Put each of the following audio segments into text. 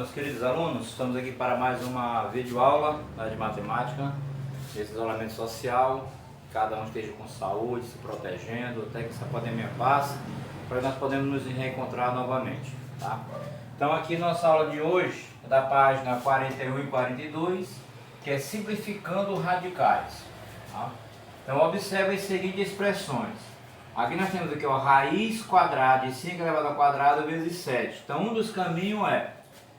meus queridos alunos, estamos aqui para mais uma videoaula de matemática, esse isolamento social, cada um esteja com saúde, se protegendo, até que essa pandemia passe, para que nós podemos nos reencontrar novamente, tá? Então aqui nossa aula de hoje é da página 41 e 42, que é simplificando radicais, tá? Então observe as seguintes expressões. Aqui nós temos aqui, ó, raiz quadrada de 5 elevado ao quadrado vezes 7. Então um dos caminhos é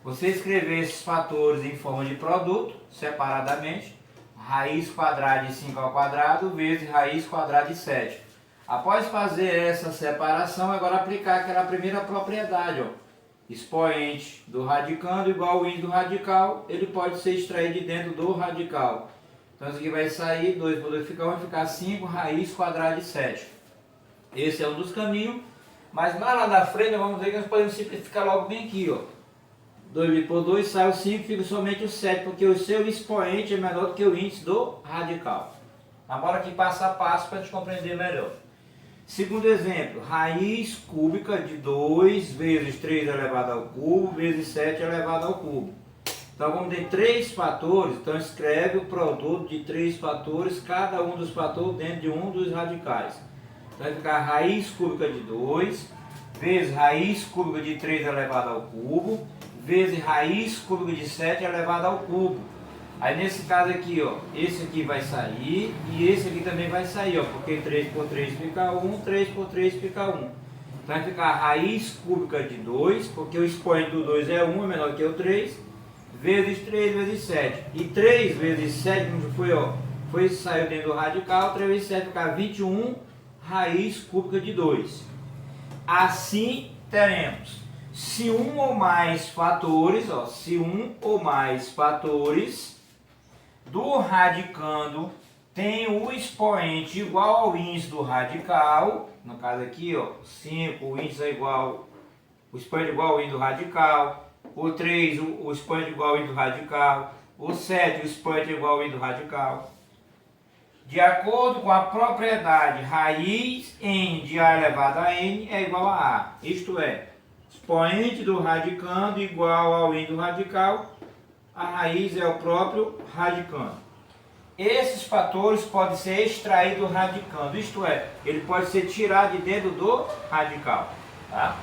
você escrever esses fatores em forma de produto, separadamente. Raiz quadrada de 5 ao quadrado vezes raiz quadrada de 7. Após fazer essa separação, agora aplicar aquela primeira propriedade, ó. Expoente do radicando igual ao índice do radical, ele pode ser extraído de dentro do radical. Então isso aqui vai sair, 2 por 2 fica 1, vai ficar 5 raiz quadrada de 7. Esse é um dos caminhos, mas mais lá na frente vamos ver que nós podemos simplificar logo bem aqui, ó. 2 por 2 sai o 5, fica somente o 7, porque o seu expoente é menor do que o índice do radical. Agora aqui passo a passo para a gente compreender melhor. Segundo exemplo, raiz cúbica de 2 vezes 3 elevado ao cubo vezes 7 elevado ao cubo. Então como tem 3 fatores, então escreve o produto de 3 fatores, cada um dos fatores dentro de um dos radicais. Vai ficar raiz cúbica de 2 vezes raiz cúbica de 3 elevado ao cubo vezes raiz cúbica de 7 elevado ao cubo. Aí nesse caso aqui, ó, esse aqui vai sair e esse aqui também vai sair, ó, porque 3 por 3 fica 1, 3 por 3 fica 1. Então vai ficar raiz cúbica de 2, porque o expoente do 2 é 1, é menor que o 3, vezes 3 vezes 7. E 3 vezes 7, como foi, ó, saiu dentro do radical, 3 vezes 7 fica 21 raiz cúbica de 2. Assim teremos, se um ou mais fatores, ó, se um ou mais fatores do radicando tem o expoente igual ao índice do radical, no caso aqui, ó, 5, o índice é igual, o expoente igual ao índice do radical, o 3, o expoente igual ao índice do radical, o 7, o expoente igual ao índice do radical. De acordo com a propriedade raiz n de a elevado a n é igual a a. Isto é, expoente do radicando igual ao índice do radical, a raiz é o próprio radicando. Esses fatores podem ser extraídos do radicando, isto é, ele pode ser tirado de dentro do radical. Tá?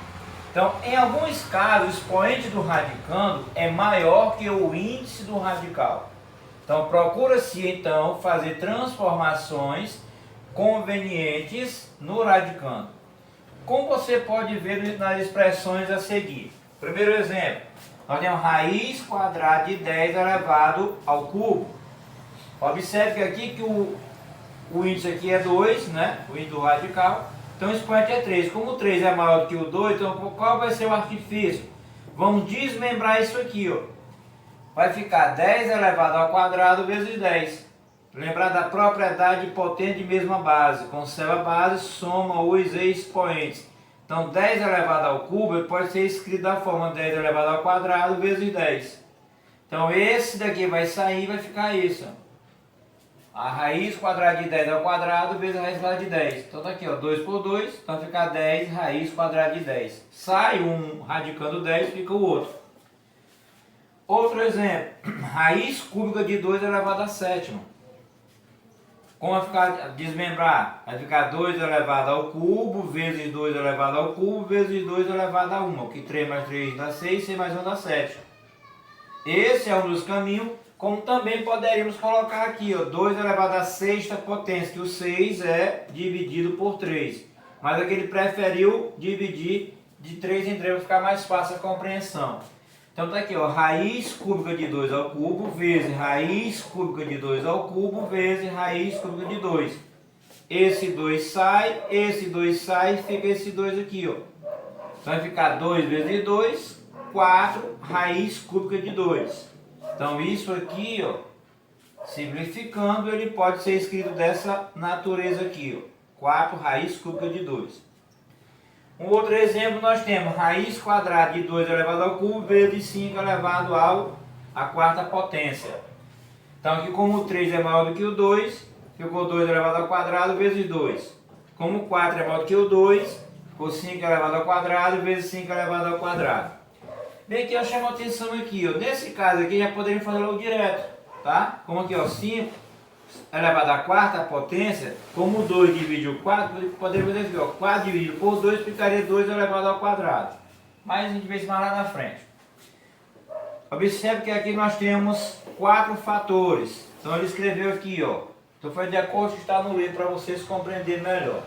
Então, em alguns casos, o expoente do radicando é maior que o índice do radical. Então, procura-se então fazer transformações convenientes no radicando. Como você pode ver nas expressões a seguir. Primeiro exemplo, nós temos raiz quadrada de 10 elevado ao cubo. Observe que aqui que o índice aqui é 2, né? O índice do radical. Então o expoente é 3. Como o 3 é maior do que o 2, então qual vai ser o artifício? Vamos desmembrar isso aqui, ó. Vai ficar 10 elevado ao quadrado vezes 10. Lembrar da propriedade potente de mesma base. Conserva a base, soma os expoentes. Então 10 elevado ao cubo ele pode ser escrito da forma 10 elevado ao quadrado vezes 10. Então esse daqui vai sair e vai ficar isso. A raiz quadrada de 10 ao quadrado vezes a raiz quadrada de 10. Então tá aqui, ó, 2 por 2, então fica 10 raiz quadrada de 10. Sai um radicando 10, fica o outro. Outro exemplo, raiz cúbica de 2 elevado a 7. Como vai ficar desmembrar? Vai ficar 2 elevado ao cubo, vezes 2 elevado ao cubo, vezes 2 elevado a 1. Que 3 mais 3 dá 6, 6 mais 1 dá 7. Esse é um dos caminhos, como também poderíamos colocar aqui, ó, 2 elevado a sexta potência, que o 6 é dividido por 3. Mas aqui ele preferiu dividir de 3 em 3 para ficar mais fácil a compreensão. Então tá aqui, ó, raiz cúbica de 2 ao cubo vezes raiz cúbica de 2 ao cubo vezes raiz cúbica de 2. Esse 2 sai, fica esse 2 aqui, ó. Então vai ficar 2 vezes 2, 4 raiz cúbica de 2. Então isso aqui, ó, simplificando, ele pode ser escrito dessa natureza aqui, ó, 4 raiz cúbica de 2. Um outro exemplo nós temos raiz quadrada de 2 elevado ao cubo vezes 5 elevado à quarta potência. Então aqui como o 3 é maior do que o 2, ficou 2 elevado ao quadrado vezes 2. Como o 4 é maior do que o 2, ficou 5 elevado ao quadrado vezes 5 elevado ao quadrado. Bem que eu chamo a atenção aqui, ó. Nesse caso aqui já poderia fazer logo direto, tá? Como aqui, ó, 5 elevado à quarta potência, como 2 divide o 4, poderia fazer aqui, ó, 4 dividido por 2 ficaria 2 elevado ao quadrado. Mas a gente vê isso mais lá na frente. Observe que aqui nós temos 4 fatores. Então ele escreveu aqui, ó. Então foi de acordo com o que está no livro para vocês compreenderem melhor.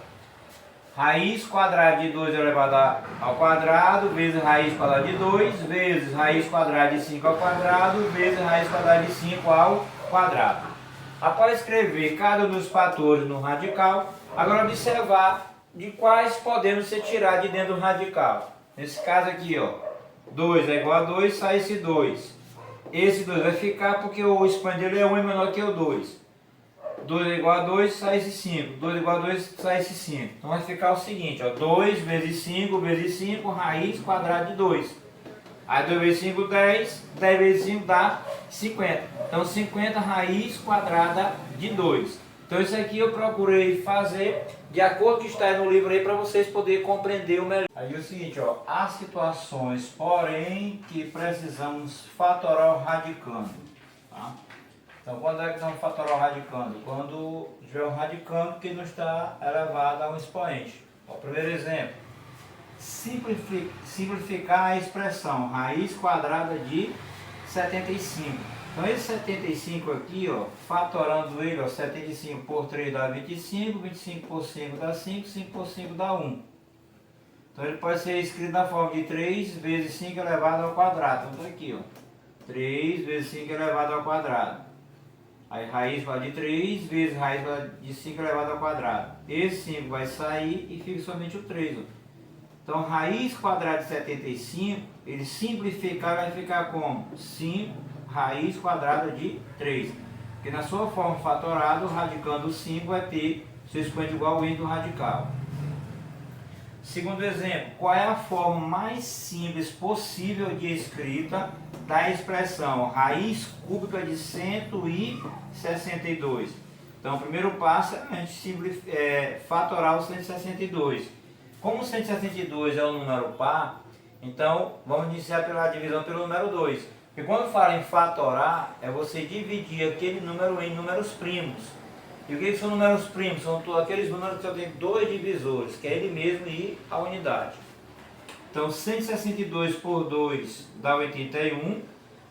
Raiz quadrada de 2 elevado ao quadrado, vezes raiz quadrada de 2, vezes raiz quadrada de 5 ao quadrado, vezes raiz quadrada de 5 ao quadrado. Após escrever cada um dos fatores no radical, agora observar de quais podemos ser tirados de dentro do radical. Nesse caso aqui, ó, 2 é igual a 2, sai esse 2. Esse 2 vai ficar porque o expoente dele é 1 é menor que o 2. 2 é igual a 2, sai esse 5. 2 é igual a 2, sai esse 5. Então vai ficar o seguinte, ó, 2 vezes 5 vezes 5, raiz quadrada de 2. Aí 2 vezes 5, 10. 10 vezes 5 dá 50. Então 50 raiz quadrada de 2. Então isso aqui eu procurei fazer de acordo com o que está no livro aí para vocês poderem compreender o melhor. Aí é o seguinte, ó, há situações, porém, que precisamos fatorar o radicando. Tá? Então quando é que nós vamos fatorar o radicando? Quando tiver um radicando que não está elevado a um expoente. Ó, primeiro exemplo, simplificar a expressão raiz quadrada de 75. Então esse 75 aqui, ó, fatorando ele, ó, 75 por 3 dá 25, 25 por 5 dá 5, 5 por 5 dá 1. Então ele pode ser escrito na forma de 3 vezes 5 elevado ao quadrado. Então tá aqui, ó, 3 vezes 5 elevado ao quadrado. Aí raiz de 3 vezes raiz de 5 elevado ao quadrado. Esse 5 vai sair e fica somente o 3, ó. Então raiz quadrada de 75, ele simplificar vai ficar como? 5 raiz quadrada de 3. Porque na sua forma fatorada, radicando 5 vai ter seu expoente igual ao índice do radical. Segundo exemplo, qual é a forma mais simples possível de escrita da expressão raiz cúbica de 162? Então o primeiro passo é a gente fatorar o 162. Como o 162 é um número par, então vamos iniciar pela divisão pelo número 2. Porque quando fala em fatorar, é você dividir aquele número em números primos. E o que são números primos? São todos aqueles números que só tem 2 divisores, que é ele mesmo e a unidade. Então 162 por 2 dá 81.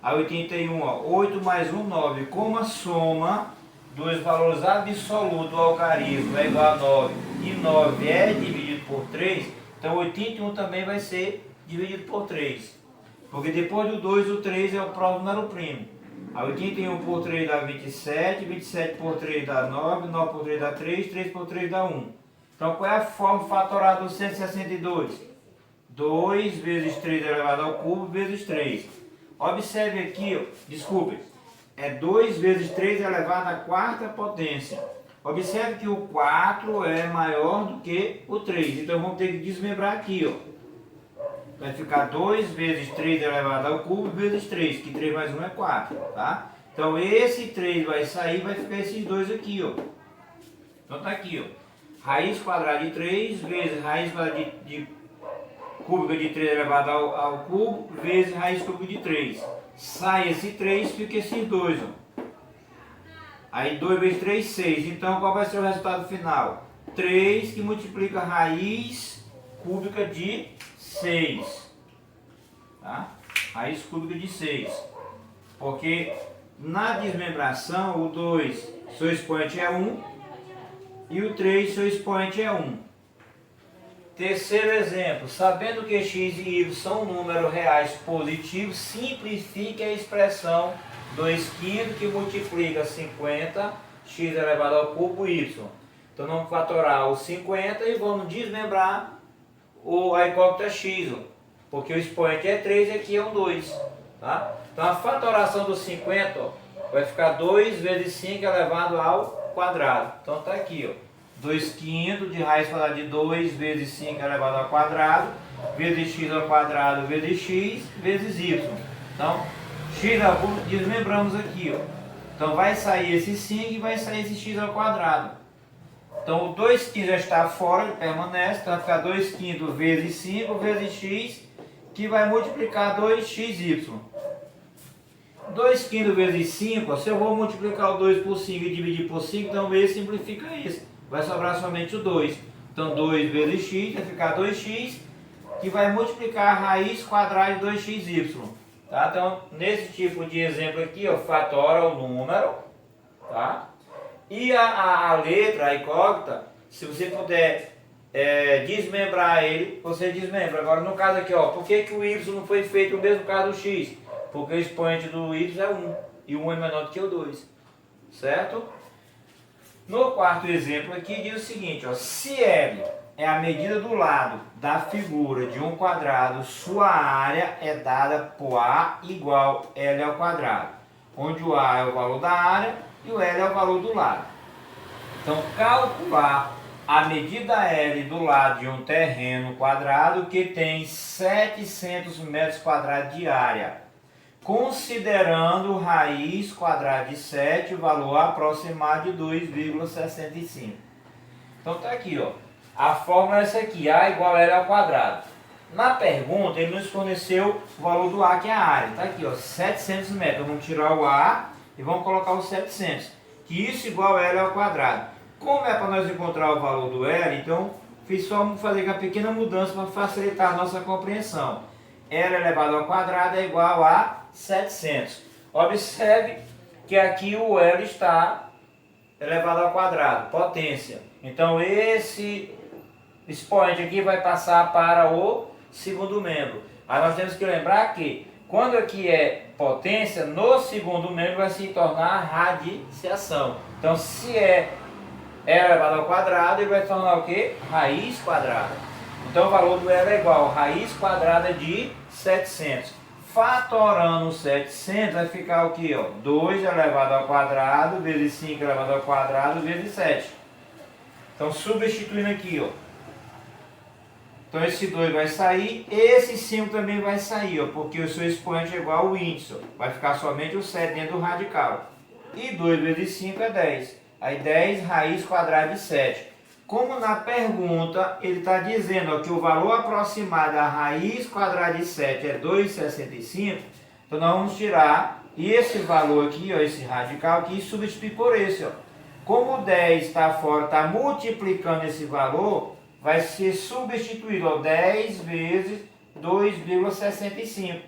A 81, ó, 8 mais 1, 9. Como a soma dos valores absolutos do algarismo é igual a 9 e 9 é dividido por 3, então 81 também vai ser dividido por 3. Porque depois do 2, o 3 é o próximo número primo. A 81 por 3 dá 27, 27 por 3 dá 9, 9 por 3 dá 3, 3 por 3 dá 1. Então qual é a forma fatorada do 162? 2 vezes 3 elevado ao cubo vezes 3. Observe aqui, ó, desculpe, é 2 vezes 3 elevado à quarta potência. Observe que o 4 é maior do que o 3, então vamos ter que desmembrar aqui, ó. Vai ficar 2 vezes 3 elevado ao cubo vezes 3, que 3 mais 1 é 4, tá? Então esse 3 vai sair, vai ficar esses dois aqui, ó. Então tá aqui, ó. Raiz quadrada de 3 vezes raiz quadrada de cúbica de 3 elevado ao cubo vezes raiz cúbica de 3. Sai esse 3, fica esses dois, ó. Aí 2 vezes 3, 6. Então qual vai ser o resultado final? 3 que multiplica raiz cúbica de 6, tá? Raiz cúbica de 6, porque na desmembração o 2, seu expoente é 1, e o 3, seu expoente é 1. Terceiro exemplo, sabendo que x e y são números reais positivos, simplifique a expressão 2 quintos que multiplica 50, x elevado ao cubo y. Então vamos fatorar o 50 e vamos desmembrar a incógnita x, porque o expoente é 3 e aqui é um 2, tá? Então a fatoração do 50, ó, vai ficar 2 vezes 5 elevado ao quadrado. Então tá aqui, ó, 2 quintos de raiz quadrada de 2 vezes 5 elevado ao quadrado, vezes x ao quadrado vezes x vezes y. Então x ao cubo desmembramos aqui, ó. Então vai sair esse 5 e vai sair esse x ao quadrado. Então o 2 quintos já está fora, permanece, então vai ficar 2 quintos vezes 5 vezes x, que vai multiplicar 2xy. 2 quintos vezes 5, se eu vou multiplicar o 2 por 5 e dividir por 5, então esse simplifica isso. Vai sobrar somente o 2. Então 2 vezes x vai ficar 2x, que vai multiplicar a raiz quadrada de 2xy. Tá? Então, nesse tipo de exemplo aqui, eu fatora o número, tá? E a letra, a incógnita, se você puder desmembrar ele, você desmembra. Agora, no caso aqui, ó, por que o y não foi feito no mesmo caso do x? Porque o expoente do y é 1, e o 1 é menor do que o 2, certo? No quarto exemplo aqui diz o seguinte, ó, se L é a medida do lado da figura de um quadrado, sua área é dada por A igual L ao quadrado, onde o A é o valor da área e o L é o valor do lado. Então, calcular a medida L do lado de um terreno quadrado que tem 700 metros quadrados de área, considerando raiz quadrada de 7, o valor aproximado de 2,65. Então tá aqui, ó. A fórmula é essa aqui, A igual a L ao quadrado. Na pergunta, ele nos forneceu o valor do A, que é a área. Tá aqui, ó, 700 metros. Vamos tirar o A e vamos colocar os 700. Que isso igual a L ao quadrado. Como é para nós encontrar o valor do L, então fiz só fazer uma pequena mudança para facilitar a nossa compreensão. L elevado ao quadrado é igual a 700. Observe que aqui o L está elevado ao quadrado, potência. Então esse expoente aqui vai passar para o segundo membro. Aí nós temos que lembrar que quando aqui é potência, no segundo membro vai se tornar radiciação. Então se é elevado ao quadrado, ele vai se tornar o quê? Raiz quadrada. Então o valor do L é igual a raiz quadrada de 700. Fatorando 700 vai ficar o que? 2 elevado ao quadrado vezes 5 elevado ao quadrado vezes 7. Então substituindo aqui, ó. Então esse 2 vai sair, esse 5 também vai sair, ó, porque o seu expoente é igual ao índice. Ó. Vai ficar somente o 7 dentro do radical. E 2 vezes 5 é 10. Aí 10 raiz quadrada de 7. Como na pergunta ele está dizendo ó, que o valor aproximado da raiz quadrada de 7 é 2,65, então nós vamos tirar esse valor aqui, ó, esse radical aqui, e substituir por esse. Ó. Como o 10 está fora, está multiplicando esse valor, vai ser substituído, ó, 10 vezes 2,65.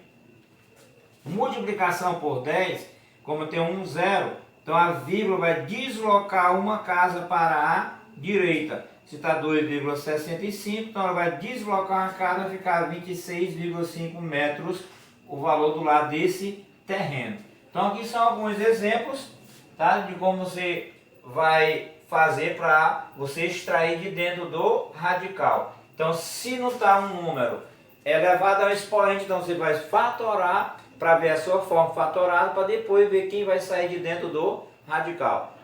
Multiplicação por 10, como tem um zero, então a vírgula vai deslocar uma casa para a direita. Se está 2,65, então ela vai deslocar uma casa e ficar 26,5 metros o valor do lado desse terreno. Então aqui são alguns exemplos, tá, de como você vai fazer para você extrair de dentro do radical. Então se não está um número elevado ao expoente, então você vai fatorar para ver a sua forma fatorada, para depois ver quem vai sair de dentro do radical.